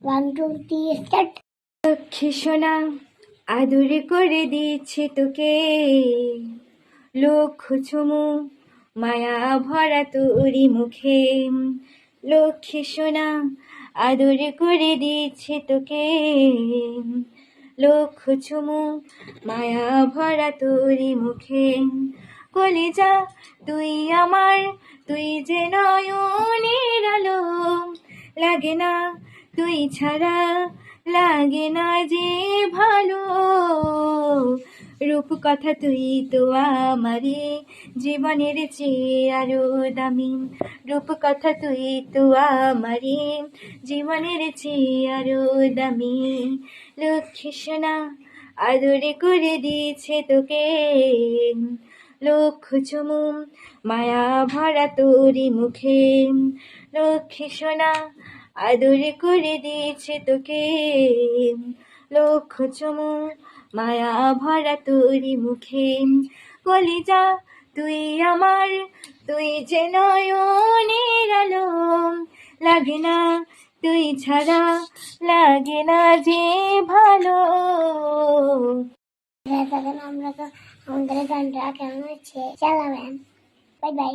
1 2 3 start. Lakshmi সোনা আদর করে দিচ্ছে তোকে, লক্ষ চুমু মায়া ভরা তোরি মুখে। লক্ষ্মী সোনা আদর করে দিচ্ছে তোকে, লক্ষ চুমু মায়া ভরা তোরি মুখে। কলিজা তুই আমার, তুই যে নয়নের আলো, লাগে না তুই ছাড়া, লাগে না যে ভালো। রূপ কথা তুই তো আমারে জীবনের চেয়ে আরো দামি, রূপ কথা তুই তো আমারে জীবনের চেয়ে আরো দামি। লক্ষ্মী সোনা আদরে করে দিয়েছে তোকে, লক্ষ চুমু মায়া ভরা তোরি মুখে। লক্ষ্মী সোনা আদরে করে দিয়েছে তোকে, লক্ষ চুমু মায়া ভরা তোরি মুখে। কলিজা তুই আমার, তুই যে নয়নের আলো, লাগে না তুই ছাড়া, লাগে না যে ভালো। আমরা তো আমাদের গানটা কেমন হচ্ছে চালাবেন। Bye bye.